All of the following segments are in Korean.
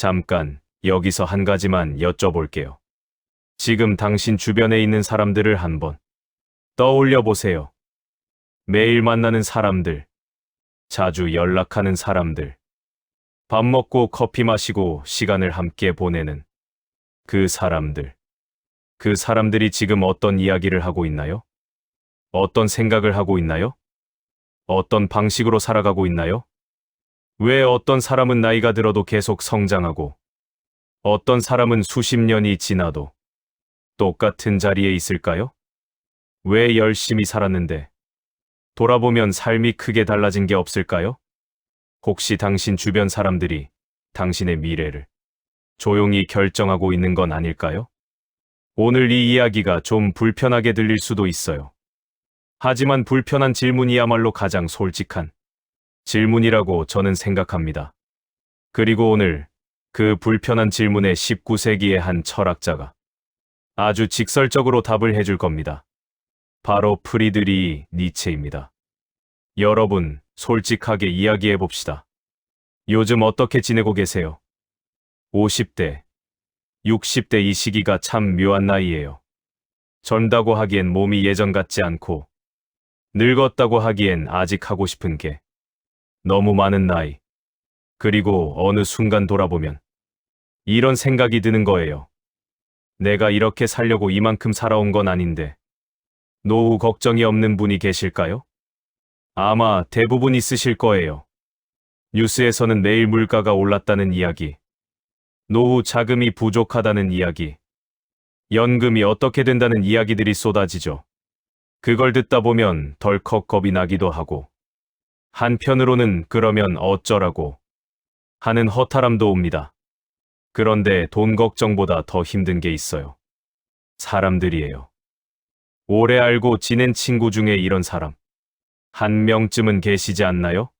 잠깐 여기서 한 가지만 여쭤볼게요. 지금 당신 주변에 있는 사람들을 한번 떠올려 보세요. 매일 만나는 사람들, 자주 연락하는 사람들, 밥 먹고 커피 마시고 시간을 함께 보내는 그 사람들. 그 사람들이 지금 어떤 이야기를 하고 있나요? 어떤 생각을 하고 있나요? 어떤 방식으로 살아가고 있나요? 왜 어떤 사람은 나이가 들어도 계속 성장하고, 어떤 사람은 수십 년이 지나도 똑같은 자리에 있을까요? 왜 열심히 살았는데 돌아보면 삶이 크게 달라진 게 없을까요? 혹시 당신 주변 사람들이 당신의 미래를 조용히 결정하고 있는 건 아닐까요? 오늘 이 이야기가 좀 불편하게 들릴 수도 있어요. 하지만 불편한 질문이야말로 가장 솔직한 질문이라고 저는 생각합니다. 그리고 오늘 그 불편한 질문에 19세기의 한 철학자가 아주 직설적으로 답을 해줄 겁니다. 바로 프리드리히 니체입니다. 여러분, 솔직하게 이야기해 봅시다. 요즘 어떻게 지내고 계세요? 50대, 60대 이 시기가 참 묘한 나이예요. 젊다고 하기엔 몸이 예전 같지 않고, 늙었다고 하기엔 아직 하고 싶은 게 너무 많은 나이. 그리고 어느 순간 돌아보면 이런 생각이 드는 거예요. 내가 이렇게 살려고 이만큼 살아온 건 아닌데 노후 걱정이 없는 분이 계실까요? 아마 대부분 있으실 거예요. 뉴스에서는 매일 물가가 올랐다는 이야기, 노후 자금이 부족하다는 이야기, 연금이 어떻게 된다는 이야기들이 쏟아지죠. 그걸 듣다 보면 덜컥 겁이 나기도 하고, 한편으로는 그러면 어쩌라고 하는 허탈함도 옵니다. 그런데 돈 걱정보다 더 힘든 게 있어요. 사람들이에요. 오래 알고 지낸 친구 중에 이런 사람 한 명쯤은 계시지 않나요?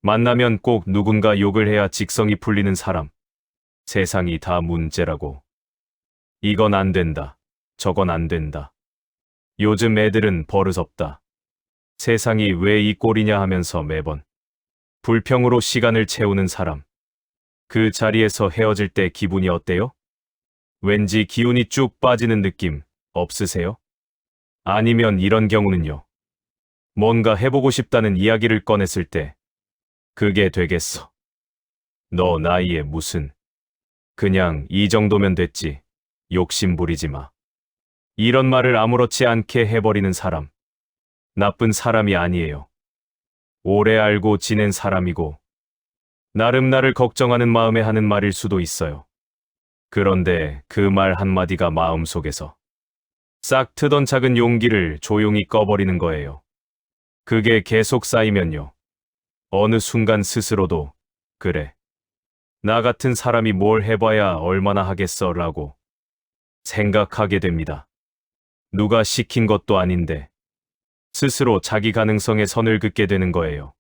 만나면 꼭 누군가 욕을 해야 직성이 풀리는 사람. 세상이 다 문제라고. 이건 안 된다. 저건 안 된다. 요즘 애들은 버릇없다. 세상이 왜 이 꼴이냐 하면서 매번 불평으로 시간을 채우는 사람. 그 자리에서 헤어질 때 기분이 어때요? 왠지 기운이 쭉 빠지는 느낌 없으세요? 아니면 이런 경우는요. 뭔가 해보고 싶다는 이야기를 꺼냈을 때 그게 되겠어. 너 나이에 무슨. 그냥 이 정도면 됐지. 욕심 부리지 마. 이런 말을 아무렇지 않게 해버리는 사람. 나쁜 사람이 아니에요. 오래 알고 지낸 사람이고 나름 나를 걱정하는 마음에 하는 말일 수도 있어요. 그런데 그 말 한마디가 마음속에서 싹 트던 작은 용기를 조용히 꺼버리는 거예요. 그게 계속 쌓이면요. 어느 순간 스스로도 그래. 나 같은 사람이 뭘 해봐야 얼마나 하겠어 라고 생각하게 됩니다. 누가 시킨 것도 아닌데 스스로 자기 가능성에 선을 긋게 되는 거예요.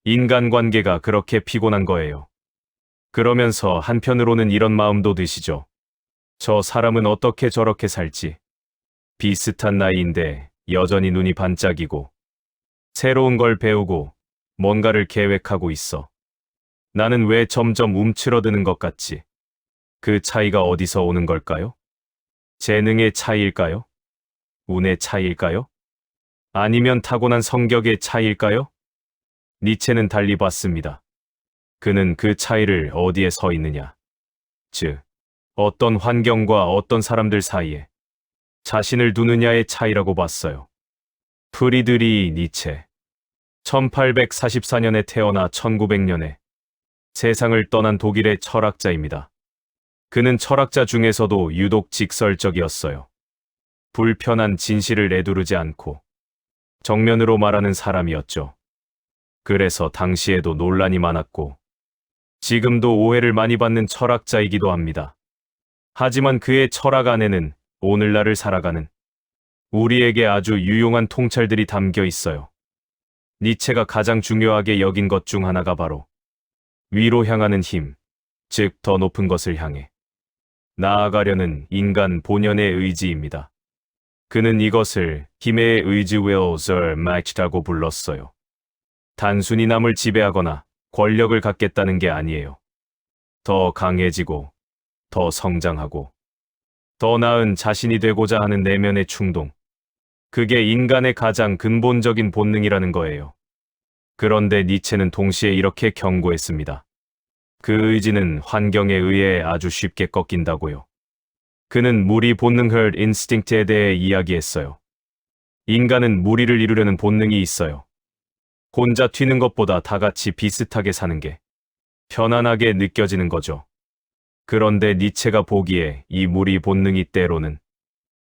인간관계가 그렇게 피곤한 거예요. 그러면서 한편으로는 이런 마음도 드시죠. 저 사람은 어떻게 저렇게 살지? 비슷한 나이인데 여전히 눈이 반짝이고 새로운 걸 배우고 뭔가를 계획하고 있어. 나는 왜 점점 움츠러드는 것 같지? 그 차이가 어디서 오는 걸까요? 재능의 차이일까요? 운의 차이일까요? 아니면 타고난 성격의 차이일까요? 니체는 달리 봤습니다. 그는 그 차이를 어디에 서 있느냐, 즉 어떤 환경과 어떤 사람들 사이에 자신을 두느냐의 차이라고 봤어요. 프리드리히 니체 1844년에 태어나 1900년에 세상을 떠난 독일의 철학자입니다. 그는 철학자 중에서도 유독 직설적이었어요. 불편한 진실을 내두르지 않고 정면으로 말하는 사람이었죠. 그래서 당시에도 논란이 많았고 지금도 오해를 많이 받는 철학자이기도 합니다. 하지만 그의 철학 안에는 오늘날을 살아가는 우리에게 아주 유용한 통찰들이 담겨 있어요. 니체가 가장 중요하게 여긴 것 중 하나가 바로 위로 향하는 힘, 즉 더 높은 것을 향해 나아가려는 인간 본연의 의지입니다. 그는 이것을 힘의 의지 will's match라고 불렀어요. 단순히 남을 지배하거나 권력을 갖겠다는 게 아니에요. 더 강해지고, 더 성장하고, 더 나은 자신이 되고자 하는 내면의 충동. 그게 인간의 가장 근본적인 본능이라는 거예요. 그런데 니체는 동시에 이렇게 경고했습니다. 그 의지는 환경에 의해 아주 쉽게 꺾인다고요. 그는 무리 본능 herd instinct에 대해 이야기했어요. 인간은 무리를 이루려는 본능이 있어요. 혼자 튀는 것보다 다 같이 비슷하게 사는 게 편안하게 느껴지는 거죠. 그런데 니체가 보기에 이 무리 본능이 때로는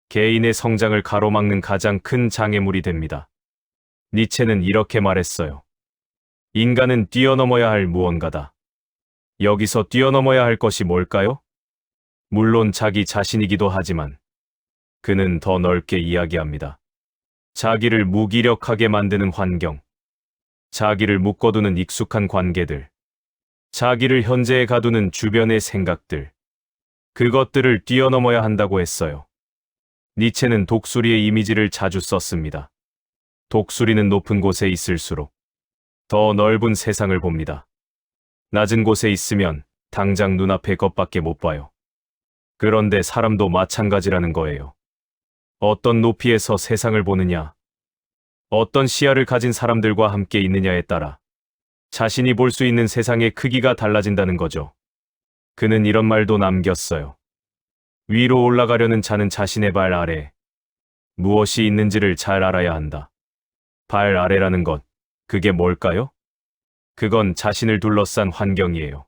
개인의 성장을 가로막는 가장 큰 장애물이 됩니다. 니체는 이렇게 말했어요. 인간은 뛰어넘어야 할 무언가다. 여기서 뛰어넘어야 할 것이 뭘까요? 물론 자기 자신이기도 하지만 그는 더 넓게 이야기합니다. 자기를 무기력하게 만드는 환경, 자기를 묶어두는 익숙한 관계들, 자기를 현재에 가두는 주변의 생각들, 그것들을 뛰어넘어야 한다고 했어요. 니체는 독수리의 이미지를 자주 썼습니다. 독수리는 높은 곳에 있을수록 더 넓은 세상을 봅니다. 낮은 곳에 있으면 당장 눈앞의 것밖에 못 봐요. 그런데 사람도 마찬가지라는 거예요. 어떤 높이에서 세상을 보느냐, 어떤 시야를 가진 사람들과 함께 있느냐에 따라 자신이 볼 수 있는 세상의 크기가 달라진다는 거죠. 그는 이런 말도 남겼어요. 위로 올라가려는 자는 자신의 발 아래 무엇이 있는지를 잘 알아야 한다. 발 아래라는 것, 그게 뭘까요? 그건 자신을 둘러싼 환경이에요.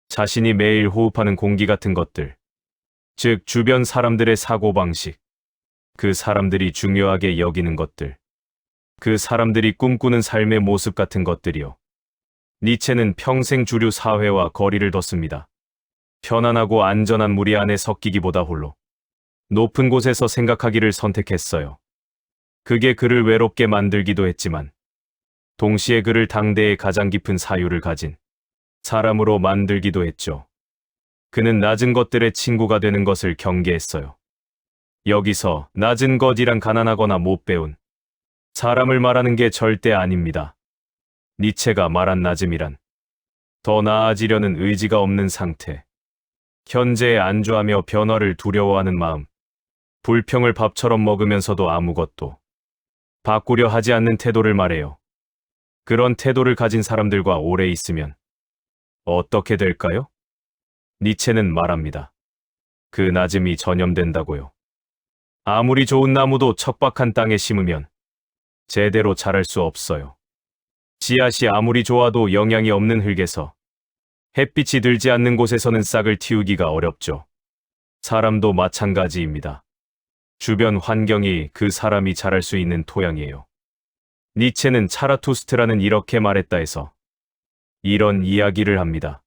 자신이 매일 호흡하는 공기 같은 것들, 즉 주변 사람들의 사고방식, 그 사람들이 중요하게 여기는 것들, 그 사람들이 꿈꾸는 삶의 모습 같은 것들이요. 니체는 평생 주류 사회와 거리를 뒀습니다. 편안하고 안전한 무리 안에 섞이기보다 홀로 높은 곳에서 생각하기를 선택했어요. 그게 그를 외롭게 만들기도 했지만 동시에 그를 당대의 가장 깊은 사유를 가진 사람으로 만들기도 했죠. 그는 낮은 것들의 친구가 되는 것을 경계했어요. 여기서 낮은 것이란 가난하거나 못 배운 사람을 말하는 게 절대 아닙니다. 니체가 말한 낮음이란 더 나아지려는 의지가 없는 상태, 현재에 안주하며 변화를 두려워하는 마음, 불평을 밥처럼 먹으면서도 아무것도 바꾸려 하지 않는 태도를 말해요. 그런 태도를 가진 사람들과 오래 있으면 어떻게 될까요? 니체는 말합니다. 그 낮음이 전염된다고요. 아무리 좋은 나무도 척박한 땅에 심으면 제대로 자랄 수 없어요. 씨앗이 아무리 좋아도 영양이 없는 흙에서 햇빛이 들지 않는 곳에서는 싹을 틔우기가 어렵죠. 사람도 마찬가지입니다. 주변 환경이 그 사람이 자랄 수 있는 토양이에요. 니체는 차라투스트라는 이렇게 말했다 해서 이런 이야기를 합니다.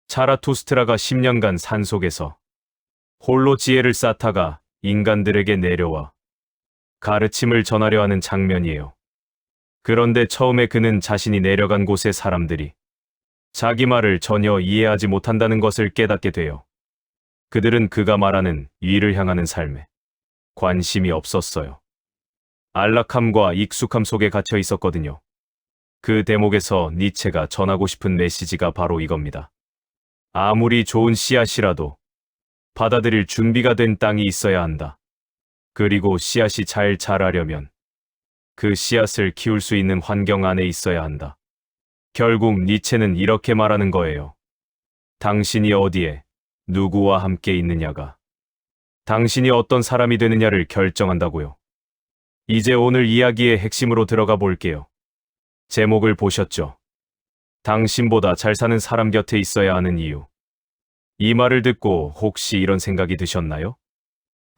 차라투스트라가 10년간 산속에서 홀로 지혜를 쌓다가 인간들에게 내려와 가르침을 전하려 하는 장면이에요. 그런데 처음에 그는 자신이 내려간 곳의 사람들이 자기 말을 전혀 이해하지 못한다는 것을 깨닫게 돼요. 그들은 그가 말하는 위를 향하는 삶에 관심이 없었어요. 안락함과 익숙함 속에 갇혀 있었거든요. 그 대목에서 니체가 전하고 싶은 메시지가 바로 이겁니다. 아무리 좋은 씨앗이라도 받아들일 준비가 된 땅이 있어야 한다. 그리고 씨앗이 잘 자라려면 그 씨앗을 키울 수 있는 환경 안에 있어야 한다. 결국 니체는 이렇게 말하는 거예요. 당신이 어디에, 누구와 함께 있느냐가 당신이 어떤 사람이 되느냐를 결정한다고요. 이제 오늘 이야기의 핵심으로 들어가 볼게요. 제목을 보셨죠? 당신보다 잘 사는 사람 곁에 있어야 하는 이유. 이 말을 듣고 혹시 이런 생각이 드셨나요?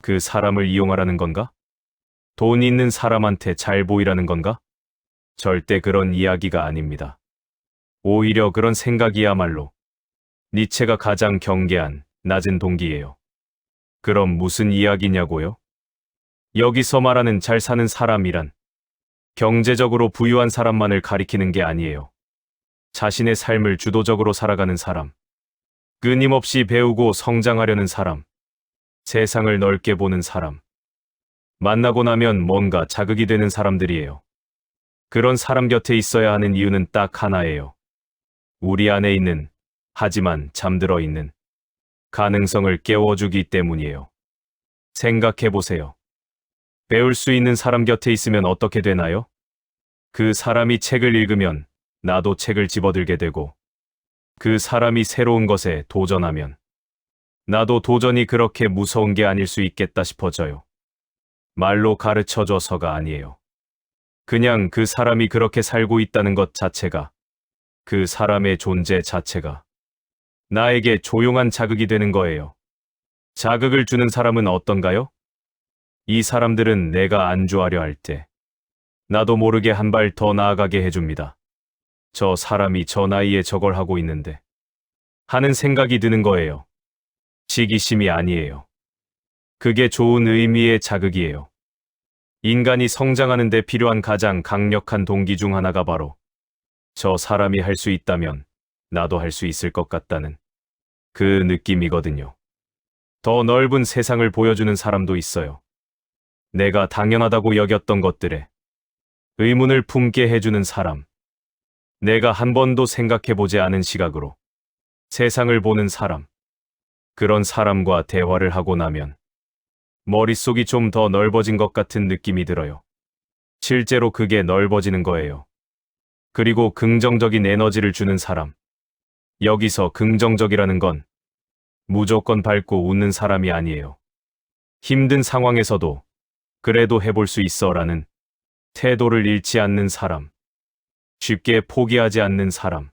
그 사람을 이용하라는 건가? 돈 있는 사람한테 잘 보이라는 건가? 절대 그런 이야기가 아닙니다. 오히려 그런 생각이야말로 니체가 가장 경계한 낮은 동기예요. 그럼 무슨 이야기냐고요? 여기서 말하는 잘 사는 사람이란 경제적으로 부유한 사람만을 가리키는 게 아니에요. 자신의 삶을 주도적으로 살아가는 사람, 끊임없이 배우고 성장하려는 사람, 세상을 넓게 보는 사람, 만나고 나면 뭔가 자극이 되는 사람들이에요. 그런 사람 곁에 있어야 하는 이유는 딱 하나예요. 우리 안에 있는 하지만 잠들어 있는 가능성을 깨워주기 때문이에요. 생각해 보세요. 배울 수 있는 사람 곁에 있으면 어떻게 되나요? 그 사람이 책을 읽으면 나도 책을 집어들게 되고, 그 사람이 새로운 것에 도전하면 나도 도전이 그렇게 무서운 게 아닐 수 있겠다 싶어져요. 말로 가르쳐줘서가 아니에요. 그냥 그 사람이 그렇게 살고 있다는 것 자체가, 그 사람의 존재 자체가 나에게 조용한 자극이 되는 거예요. 자극을 주는 사람은 어떤가요? 이 사람들은 내가 안주하려 할 때 나도 모르게 한 발 더 나아가게 해줍니다. 저 사람이 저 나이에 저걸 하고 있는데 하는 생각이 드는 거예요. 시기심이 아니에요. 그게 좋은 의미의 자극이에요. 인간이 성장하는 데 필요한 가장 강력한 동기 중 하나가 바로 저 사람이 할 수 있다면 나도 할 수 있을 것 같다는 그 느낌이거든요. 더 넓은 세상을 보여주는 사람도 있어요. 내가 당연하다고 여겼던 것들에 의문을 품게 해주는 사람. 내가 한 번도 생각해보지 않은 시각으로 세상을 보는 사람. 그런 사람과 대화를 하고 나면 머릿속이 좀 더 넓어진 것 같은 느낌이 들어요. 실제로 그게 넓어지는 거예요. 그리고 긍정적인 에너지를 주는 사람. 여기서 긍정적이라는 건 무조건 밝고 웃는 사람이 아니에요. 힘든 상황에서도 그래도 해볼 수 있어 라는 태도를 잃지 않는 사람. 쉽게 포기하지 않는 사람.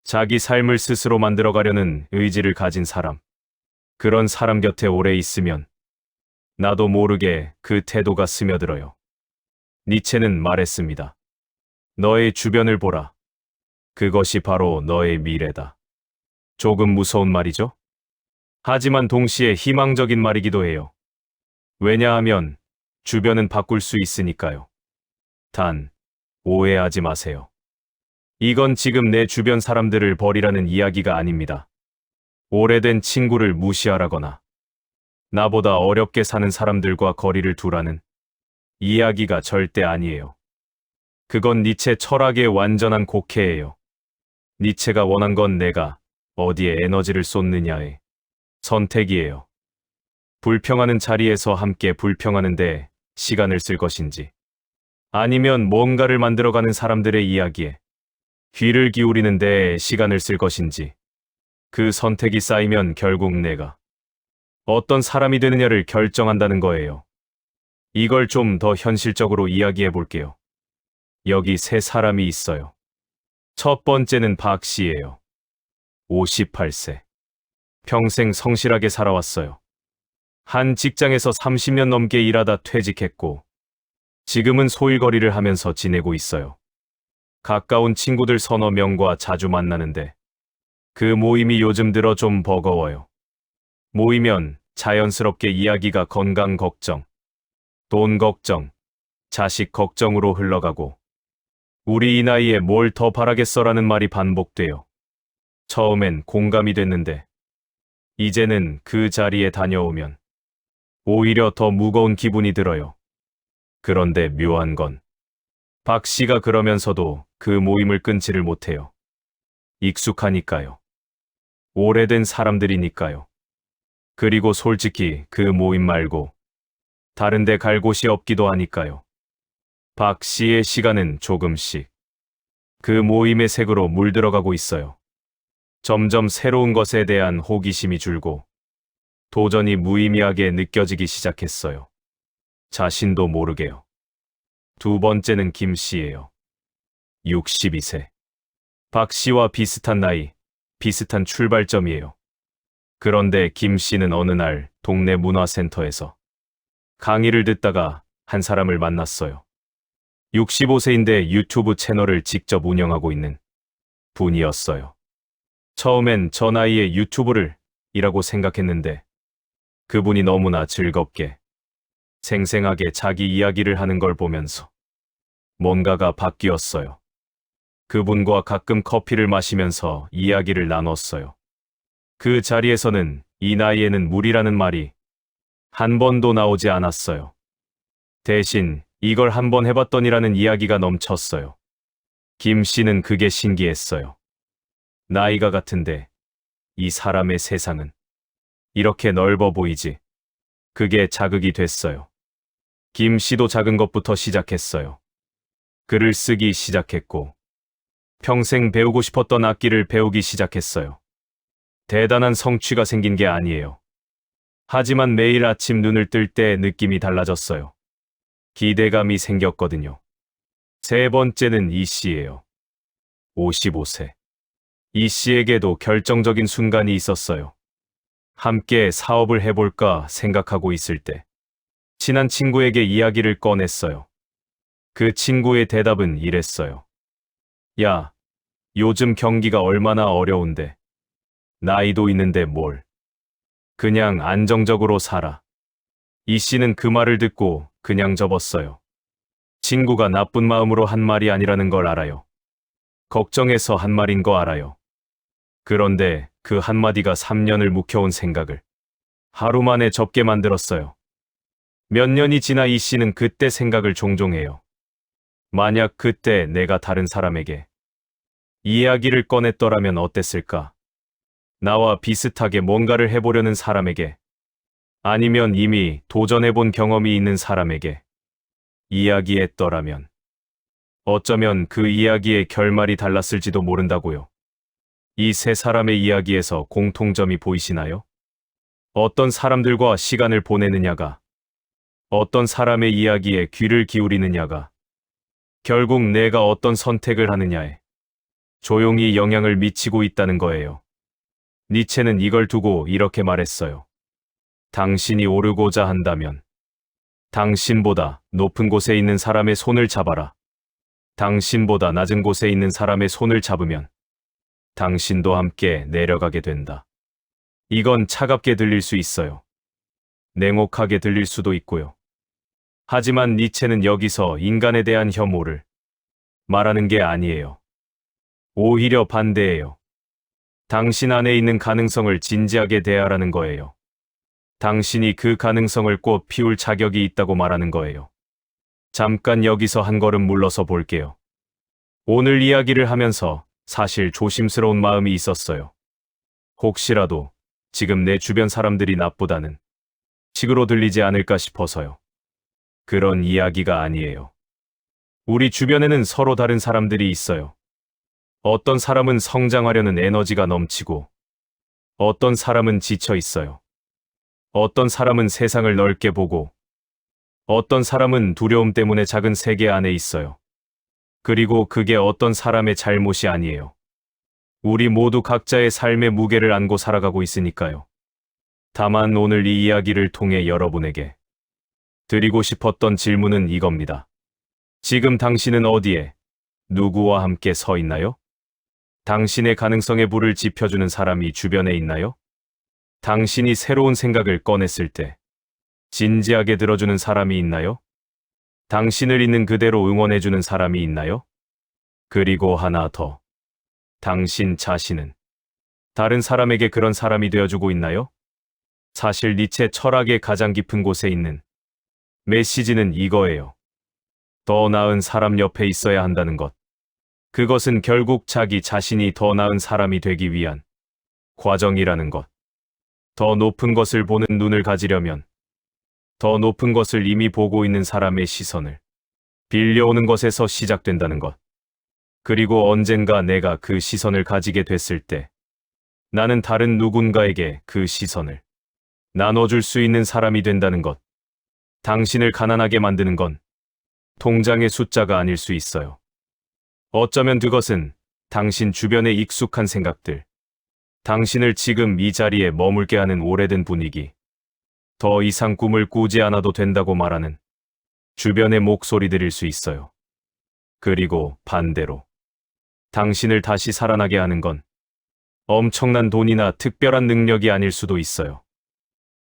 자기 삶을 스스로 만들어가려는 의지를 가진 사람. 그런 사람 곁에 오래 있으면 나도 모르게 그 태도가 스며들어요. 니체는 말했습니다. 너의 주변을 보라. 그것이 바로 너의 미래다. 조금 무서운 말이죠? 하지만 동시에 희망적인 말이기도 해요. 왜냐하면 주변은 바꿀 수 있으니까요. 단, 오해하지 마세요. 이건 지금 내 주변 사람들을 버리라는 이야기가 아닙니다. 오래된 친구를 무시하라거나 나보다 어렵게 사는 사람들과 거리를 두라는 이야기가 절대 아니에요. 그건 니체 철학의 완전한 곡해예요. 니체가 원한 건 내가 어디에 에너지를 쏟느냐의 선택이에요. 불평하는 자리에서 함께 불평하는데 시간을 쓸 것인지, 아니면 뭔가를 만들어가는 사람들의 이야기에 귀를 기울이는 데 시간을 쓸 것인지, 그 선택이 쌓이면 결국 내가 어떤 사람이 되느냐를 결정한다는 거예요. 이걸 좀 더 현실적으로 이야기해 볼게요. 여기 세 사람이 있어요. 첫 번째는 박 씨예요. 58세. 평생 성실하게 살아왔어요. 한 직장에서 30년 넘게 일하다 퇴직했고, 지금은 소일거리를 하면서 지내고 있어요. 가까운 친구들 서너 명과 자주 만나는데, 그 모임이 요즘 들어 좀 버거워요. 모이면 자연스럽게 이야기가 건강 걱정, 돈 걱정, 자식 걱정으로 흘러가고, 우리 이 나이에 뭘 더 바라겠어라는 말이 반복돼요. 처음엔 공감이 됐는데, 이제는 그 자리에 다녀오면 오히려 더 무거운 기분이 들어요. 그런데 묘한 건 박 씨가 그러면서도 그 모임을 끊지를 못해요. 익숙하니까요. 오래된 사람들이니까요. 그리고 솔직히 그 모임 말고 다른 데 갈 곳이 없기도 하니까요. 박 씨의 시간은 조금씩 그 모임의 색으로 물들어가고 있어요. 점점 새로운 것에 대한 호기심이 줄고 도전이 무의미하게 느껴지기 시작했어요. 자신도 모르게요. 두 번째는 김 씨예요. 62세. 박 씨와 비슷한 나이, 비슷한 출발점이에요. 그런데 김 씨는 어느 날 동네 문화센터에서 강의를 듣다가 한 사람을 만났어요. 65세인데 유튜브 채널을 직접 운영하고 있는 분이었어요. 처음엔 저 나이에 유튜브를 이라고 생각했는데 그분이 너무나 즐겁게 생생하게 자기 이야기를 하는 걸 보면서 뭔가가 바뀌었어요. 그분과 가끔 커피를 마시면서 이야기를 나눴어요. 그 자리에서는 이 나이에는 무리라는 말이 한 번도 나오지 않았어요. 대신 이걸 한번 해봤더니라는 이야기가 넘쳤어요. 김 씨는 그게 신기했어요. 나이가 같은데 이 사람의 세상은 이렇게 넓어 보이지. 그게 자극이 됐어요. 김 씨도 작은 것부터 시작했어요. 글을 쓰기 시작했고, 평생 배우고 싶었던 악기를 배우기 시작했어요. 대단한 성취가 생긴 게 아니에요. 하지만 매일 아침 눈을 뜰 때 느낌이 달라졌어요. 기대감이 생겼거든요. 세 번째는 이 씨예요. 55세. 이 씨에게도 결정적인 순간이 있었어요. 함께 사업을 해볼까 생각하고 있을 때 친한 친구에게 이야기를 꺼냈어요. 그 친구의 대답은 이랬어요. 야, 요즘 경기가 얼마나 어려운데. 나이도 있는데 뭘. 그냥 안정적으로 살아. 이 씨는 그 말을 듣고 그냥 접었어요. 친구가 나쁜 마음으로 한 말이 아니라는 걸 알아요. 걱정해서 한 말인 거 알아요. 그런데 그 한마디가 3년을 묵혀온 생각을 하루 만에 접게 만들었어요. 몇 년이 지나 이 씨는 그때 생각을 종종 해요. 만약 그때 내가 다른 사람에게 이야기를 꺼냈더라면 어땠을까? 나와 비슷하게 뭔가를 해보려는 사람에게, 아니면 이미 도전해본 경험이 있는 사람에게 이야기했더라면 어쩌면 그 이야기의 결말이 달랐을지도 모른다고요. 이 세 사람의 이야기에서 공통점이 보이시나요? 어떤 사람들과 시간을 보내느냐가, 어떤 사람의 이야기에 귀를 기울이느냐가, 결국 내가 어떤 선택을 하느냐에 조용히 영향을 미치고 있다는 거예요. 니체는 이걸 두고 이렇게 말했어요. 당신이 오르고자 한다면 당신보다 높은 곳에 있는 사람의 손을 잡아라. 당신보다 낮은 곳에 있는 사람의 손을 잡으면 당신도 함께 내려가게 된다. 이건 차갑게 들릴 수 있어요. 냉혹하게 들릴 수도 있고요. 하지만 니체는 여기서 인간에 대한 혐오를 말하는 게 아니에요. 오히려 반대예요. 당신 안에 있는 가능성을 진지하게 대하라는 거예요. 당신이 그 가능성을 꽃 피울 자격이 있다고 말하는 거예요. 잠깐 여기서 한 걸음 물러서 볼게요. 오늘 이야기를 하면서 사실 조심스러운 마음이 있었어요. 혹시라도 지금 내 주변 사람들이 나쁘다는 식으로 들리지 않을까 싶어서요. 그런 이야기가 아니에요. 우리 주변에는 서로 다른 사람들이 있어요. 어떤 사람은 성장하려는 에너지가 넘치고, 어떤 사람은 지쳐 있어요. 어떤 사람은 세상을 넓게 보고, 어떤 사람은 두려움 때문에 작은 세계 안에 있어요. 그리고 그게 어떤 사람의 잘못이 아니에요. 우리 모두 각자의 삶의 무게를 안고 살아가고 있으니까요. 다만 오늘 이 이야기를 통해 여러분에게 드리고 싶었던 질문은 이겁니다. 지금 당신은 어디에, 누구와 함께 서 있나요? 당신의 가능성의 불을 지펴주는 사람이 주변에 있나요? 당신이 새로운 생각을 꺼냈을 때 진지하게 들어주는 사람이 있나요? 당신을 있는 그대로 응원해주는 사람이 있나요? 그리고 하나 더. 당신 자신은 다른 사람에게 그런 사람이 되어주고 있나요? 사실 니체 철학의 가장 깊은 곳에 있는 메시지는 이거예요. 더 나은 사람 옆에 있어야 한다는 것. 그것은 결국 자기 자신이 더 나은 사람이 되기 위한 과정이라는 것. 더 높은 것을 보는 눈을 가지려면 더 높은 것을 이미 보고 있는 사람의 시선을 빌려오는 것에서 시작된다는 것. 그리고 언젠가 내가 그 시선을 가지게 됐을 때 나는 다른 누군가에게 그 시선을 나눠줄 수 있는 사람이 된다는 것. 당신을 가난하게 만드는 건 통장의 숫자가 아닐 수 있어요. 어쩌면 그것은 당신 주변의 익숙한 생각들, 당신을 지금 이 자리에 머물게 하는 오래된 분위기, 더 이상 꿈을 꾸지 않아도 된다고 말하는 주변의 목소리들일 수 있어요. 그리고 반대로 당신을 다시 살아나게 하는 건 엄청난 돈이나 특별한 능력이 아닐 수도 있어요.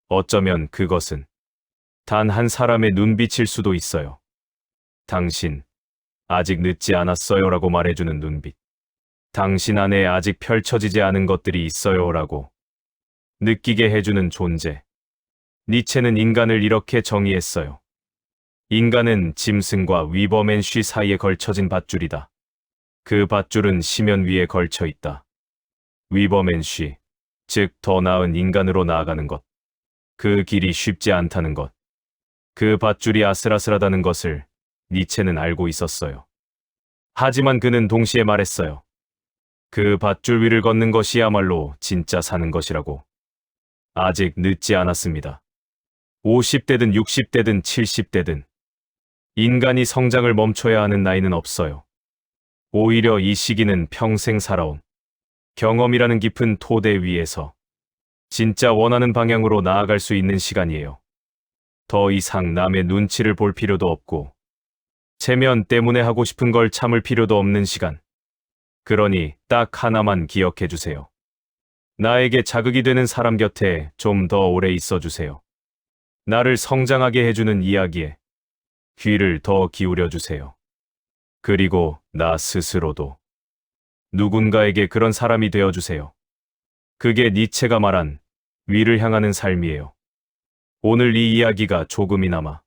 어쩌면 그것은 단 한 사람의 눈빛일 수도 있어요. 당신, 아직 늦지 않았어요 라고 말해주는 눈빛. 당신 안에 아직 펼쳐지지 않은 것들이 있어요 라고 느끼게 해주는 존재. 니체는 인간을 이렇게 정의했어요. 인간은 짐승과 위버맨쉬 사이에 걸쳐진 밧줄이다. 그 밧줄은 심연 위에 걸쳐 있다. 위버맨쉬, 즉 더 나은 인간으로 나아가는 것. 그 길이 쉽지 않다는 것. 그 밧줄이 아슬아슬하다는 것을 니체는 알고 있었어요. 하지만 그는 동시에 말했어요. 그 밧줄 위를 걷는 것이야말로 진짜 사는 것이라고. 아직 늦지 않았습니다. 50대든 60대든 70대든 인간이 성장을 멈춰야 하는 나이는 없어요. 오히려 이 시기는 평생 살아온 경험이라는 깊은 토대 위에서 진짜 원하는 방향으로 나아갈 수 있는 시간이에요. 더 이상 남의 눈치를 볼 필요도 없고 체면 때문에 하고 싶은 걸 참을 필요도 없는 시간. 그러니 딱 하나만 기억해 주세요. 나에게 자극이 되는 사람 곁에 좀 더 오래 있어 주세요. 나를 성장하게 해주는 이야기에 귀를 더 기울여 주세요. 그리고 나 스스로도 누군가에게 그런 사람이 되어 주세요. 그게 니체가 말한 위를 향하는 삶이에요. 오늘 이 이야기가 조금이나마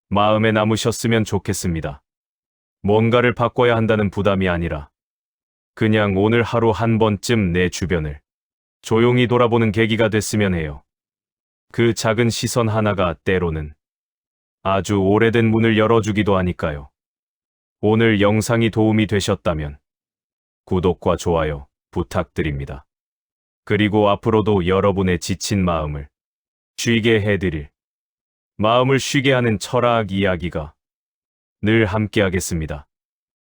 마음에 남으셨으면 좋겠습니다. 뭔가를 바꿔야 한다는 부담이 아니라 그냥 오늘 하루 한 번쯤 내 주변을 조용히 돌아보는 계기가 됐으면 해요. 그 작은 시선 하나가 때로는 아주 오래된 문을 열어주기도 하니까요. 오늘 영상이 도움이 되셨다면 구독과 좋아요 부탁드립니다. 그리고 앞으로도 여러분의 지친 마음을 쉬게 해드릴 마음을 쉬게 하는 철학 이야기가 늘 함께하겠습니다.